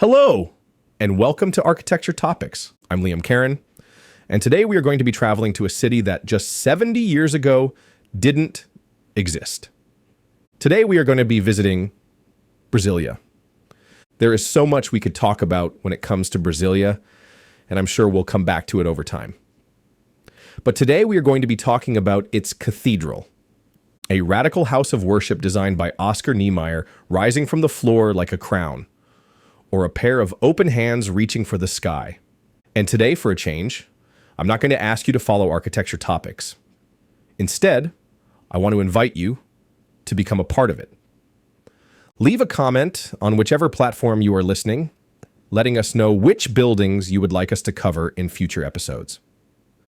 Hello, and welcome to Architecture Topics. I'm Liam Caron, and today we are going to be traveling to a city that just 70 years ago didn't exist. Today we are going to be visiting Brasília. There is so much we could talk about when it comes to Brasília, and I'm sure we'll come back to it over time. But today we are going to be talking about its cathedral, a radical house of worship designed by Oscar Niemeyer, rising from the floor like a crown, or a pair of open hands reaching for the sky. And today, for a change, I'm not going to ask you to follow architecture topics. Instead, I want to invite you to become a part of it. Leave a comment on whichever platform you are listening, letting us know which buildings you would like us to cover in future episodes.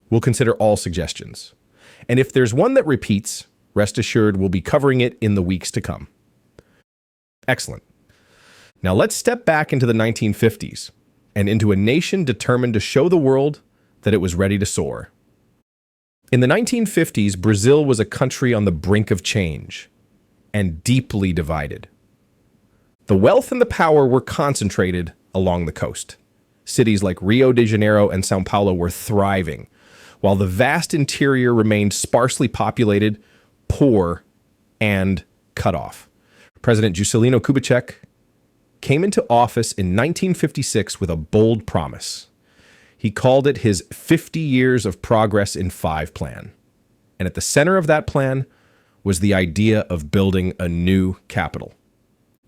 We'll consider all suggestions. And if there's one that repeats, rest assured we'll be covering it in the weeks to come. Excellent. Now let's step back into the 1950s and into a nation determined to show the world that it was ready to soar. In the 1950s, Brazil was a country on the brink of change and deeply divided. The wealth and the power were concentrated along the coast. Cities like Rio de Janeiro and São Paulo were thriving, while the vast interior remained sparsely populated, poor, and cut off. President Juscelino Kubitschek came into office in 1956 with a bold promise. He called it his 50 Years of Progress in 5 plan. And at the center of that plan was the idea of building a new capital.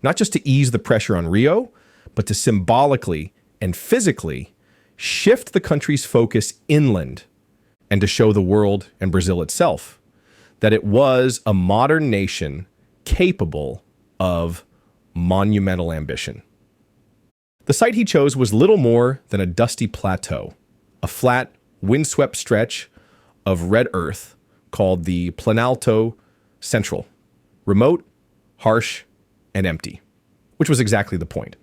Not just to ease the pressure on Rio, but to symbolically and physically shift the country's focus inland and to show the world and Brazil itself that it was a modern nation capable of monumental ambition. The site he chose was little more than a dusty plateau, a flat, windswept stretch of red earth called the Planalto Central, remote, harsh, and empty, which was exactly the point.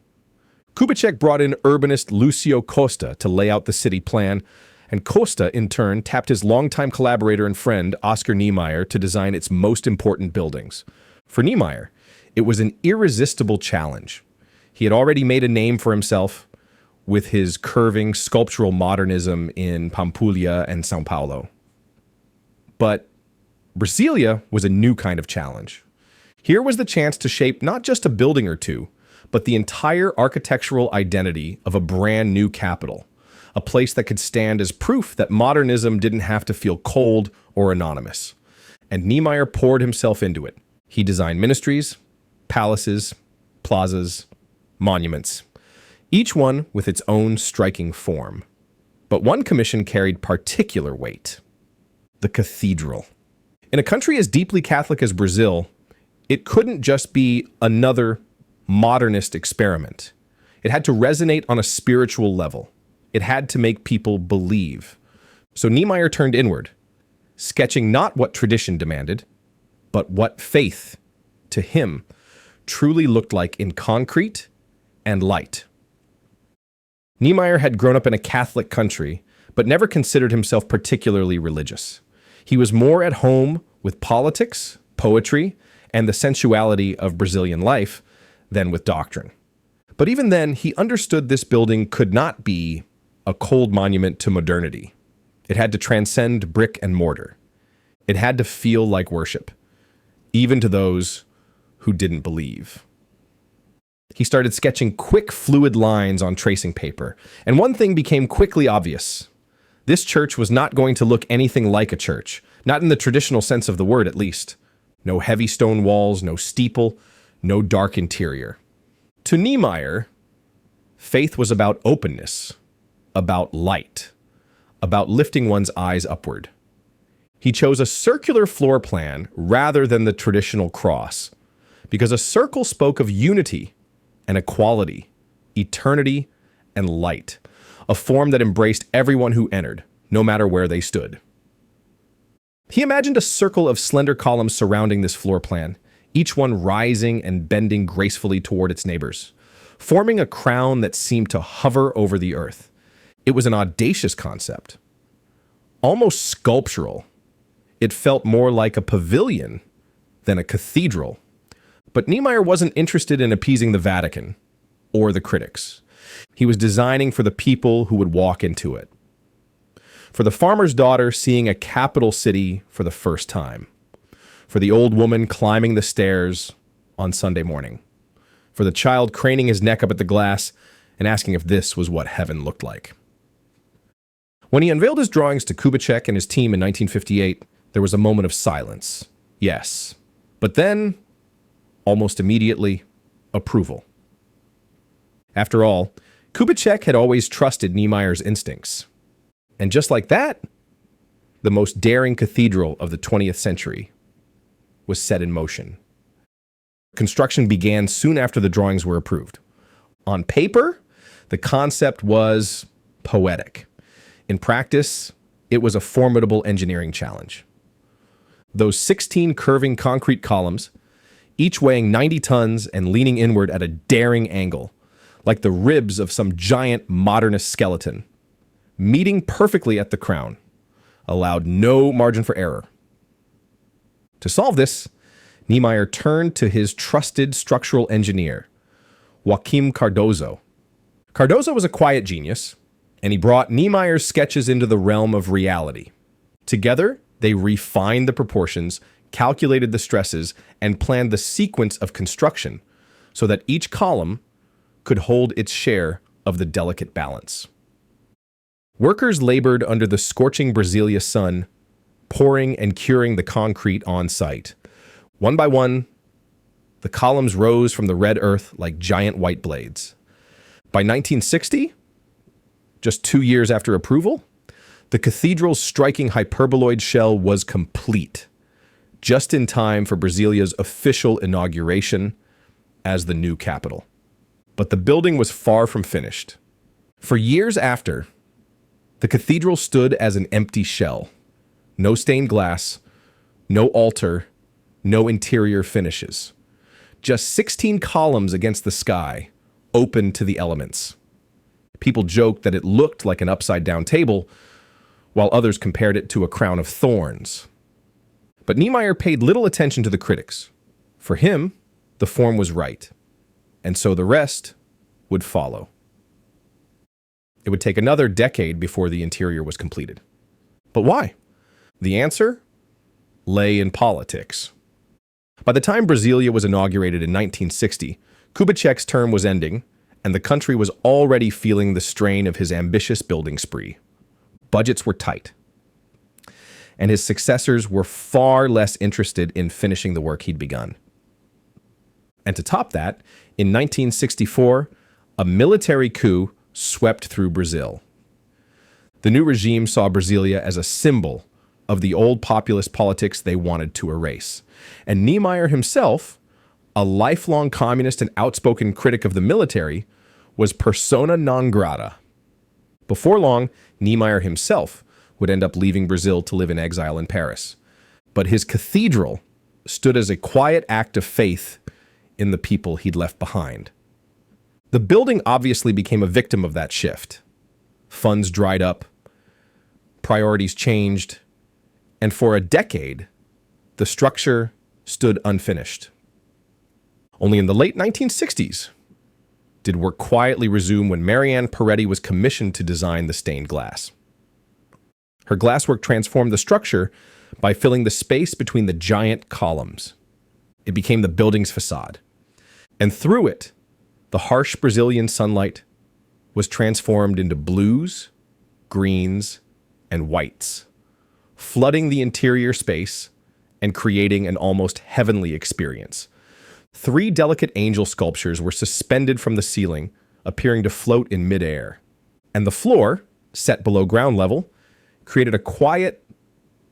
Kubitschek brought in urbanist Lucio Costa to lay out the city plan, and Costa, in turn, tapped his longtime collaborator and friend, Oscar Niemeyer, to design its most important buildings. For Niemeyer, it was an irresistible challenge. He had already made a name for himself with his curving sculptural modernism in Pampulha and São Paulo. But Brasília was a new kind of challenge. Here was the chance to shape not just a building or two, but the entire architectural identity of a brand new capital, a place that could stand as proof that modernism didn't have to feel cold or anonymous. And Niemeyer poured himself into it. He designed ministries, palaces, plazas, monuments, each one with its own striking form. But one commission carried particular weight: the cathedral. In a country as deeply Catholic as Brazil, it couldn't just be another modernist experiment. It had to resonate on a spiritual level. It had to make people believe. So Niemeyer turned inward, sketching not what tradition demanded, but what faith, to him, truly looked like in concrete and light. Niemeyer had grown up in a Catholic country, but never considered himself particularly religious. He was more at home with politics, poetry, and the sensuality of Brazilian life than with doctrine. But even then, he understood this building could not be a cold monument to modernity. It had to transcend brick and mortar. It had to feel like worship, even to those who didn't believe. He started sketching quick, fluid lines on tracing paper, and one thing became quickly obvious. This church was not going to look anything like a church, not in the traditional sense of the word at least. No heavy stone walls, no steeple, no dark interior. To Niemeyer, faith was about openness, about light, about lifting one's eyes upward. He chose a circular floor plan rather than the traditional cross, because a circle spoke of unity and equality, eternity and light, a form that embraced everyone who entered, no matter where they stood. He imagined a circle of slender columns surrounding this floor plan, each one rising and bending gracefully toward its neighbors, forming a crown that seemed to hover over the earth. It was an audacious concept, almost sculptural. It felt more like a pavilion than a cathedral. But Niemeyer wasn't interested in appeasing the Vatican or the critics. He was designing for the people who would walk into it. For the farmer's daughter seeing a capital city for the first time. For the old woman climbing the stairs on Sunday morning. For the child craning his neck up at the glass and asking if this was what heaven looked like. When he unveiled his drawings to Kubitschek and his team in 1958, there was a moment of silence. Yes. But then, almost immediately, approval. After all, Kubitschek had always trusted Niemeyer's instincts. And just like that, the most daring cathedral of the 20th century was set in motion. Construction began soon after the drawings were approved. On paper, the concept was poetic. In practice, it was a formidable engineering challenge. Those 16 curving concrete columns, each weighing 90 tons and leaning inward at a daring angle, like the ribs of some giant modernist skeleton, meeting perfectly at the crown, allowed no margin for error. To solve this, Niemeyer turned to his trusted structural engineer, Joaquim Cardozo. Cardozo was a quiet genius, and he brought Niemeyer's sketches into the realm of reality. Together, they refined the proportions, calculated the stresses, and planned the sequence of construction so that each column could hold its share of the delicate balance. Workers labored under the scorching Brasília sun, pouring and curing the concrete on site. One by one, the columns rose from the red earth like giant white blades. By 1960, just 2 years after approval, the cathedral's striking hyperboloid shell was complete, just in time for Brasília's official inauguration as the new capital. But the building was far from finished. For years after, the cathedral stood as an empty shell. No stained glass, no altar, no interior finishes. Just 16 columns against the sky, open to the elements. People joked that it looked like an upside-down table, while others compared it to a crown of thorns. But Niemeyer paid little attention to the critics. For him, the form was right, and so the rest would follow. It would take another decade before the interior was completed. But why? The answer lay in politics. By the time Brasília was inaugurated in 1960, Kubitschek's term was ending, and the country was already feeling the strain of his ambitious building spree. Budgets were tight, and his successors were far less interested in finishing the work he'd begun. And to top that, in 1964, a military coup swept through Brazil. The new regime saw Brasília as a symbol of the old populist politics they wanted to erase. And Niemeyer himself, a lifelong communist and outspoken critic of the military, was persona non grata. Before long, Niemeyer himself would end up leaving Brazil to live in exile in Paris. But his cathedral stood as a quiet act of faith in the people he'd left behind. The building obviously became a victim of that shift. Funds dried up, priorities changed, and for a decade, the structure stood unfinished. Only in the late 1960s did work quietly resume when Marianne Peretti was commissioned to design the stained glass. Her glasswork transformed the structure by filling the space between the giant columns. It became the building's facade. And through it, the harsh Brazilian sunlight was transformed into blues, greens, and whites, flooding the interior space and creating an almost heavenly experience. 3 delicate angel sculptures were suspended from the ceiling, appearing to float in midair. And the floor, set below ground level, created a quiet,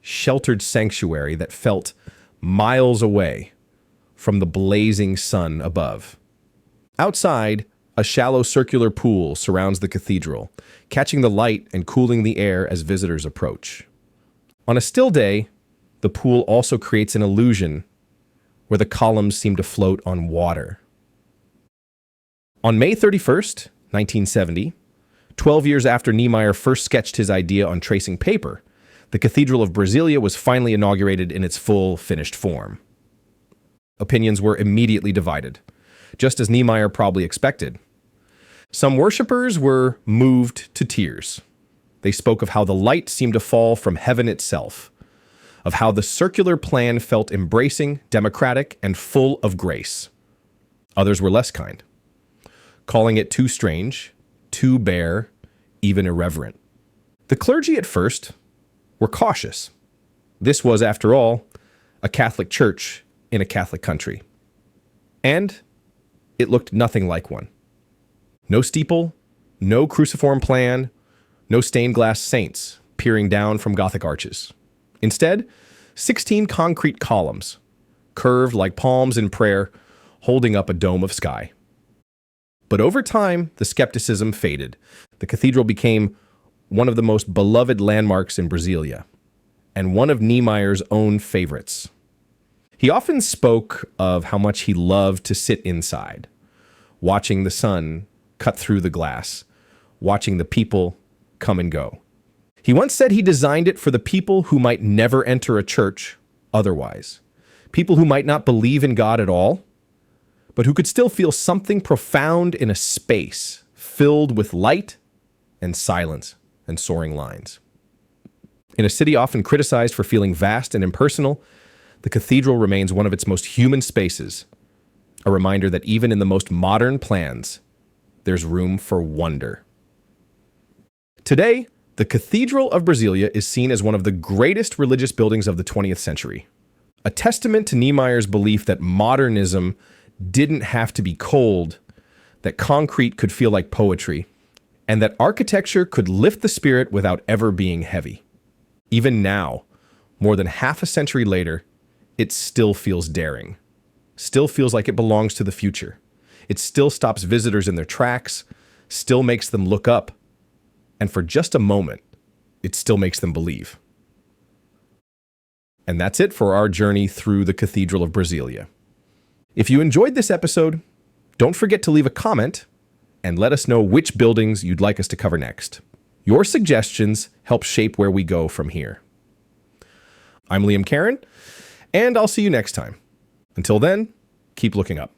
sheltered sanctuary that felt miles away from the blazing sun above. Outside, a shallow circular pool surrounds the cathedral, catching the light and cooling the air as visitors approach. On a still day, the pool also creates an illusion where the columns seem to float on water. On May 31st, 1970, 12 years after Niemeyer first sketched his idea on tracing paper, the Cathedral of Brasília was finally inaugurated in its full, finished form. Opinions were immediately divided, just as Niemeyer probably expected. Some worshippers were moved to tears. They spoke of how the light seemed to fall from heaven itself, of how the circular plan felt embracing, democratic, and full of grace. Others were less kind, calling it too strange, too bare, even irreverent. The clergy at first were cautious. This was, after all, a Catholic church in a Catholic country. And it looked nothing like one. No steeple, no cruciform plan, no stained glass saints peering down from Gothic arches. Instead, 16 concrete columns, curved like palms in prayer, holding up a dome of sky. But over time, the skepticism faded. The cathedral became one of the most beloved landmarks in Brasília, and one of Niemeyer's own favorites. He often spoke of how much he loved to sit inside, watching the sun cut through the glass, watching the people come and go. He once said he designed it for the people who might never enter a church otherwise, people who might not believe in God at all, but who could still feel something profound in a space filled with light and silence and soaring lines. In a city often criticized for feeling vast and impersonal, the cathedral remains one of its most human spaces, a reminder that even in the most modern plans, there's room for wonder. Today, the Cathedral of Brasília is seen as one of the greatest religious buildings of the 20th century, a testament to Niemeyer's belief that modernism didn't have to be cold, that concrete could feel like poetry, and that architecture could lift the spirit without ever being heavy. Even now, more than half a century later, it still feels daring, still feels like it belongs to the future. It still stops visitors in their tracks, still makes them look up, and for just a moment, it still makes them believe. And that's it for our journey through the Cathedral of Brasília. If you enjoyed this episode, don't forget to leave a comment and let us know which buildings you'd like us to cover next. Your suggestions help shape where we go from here. I'm Liam Caron, and I'll see you next time. Until then, keep looking up.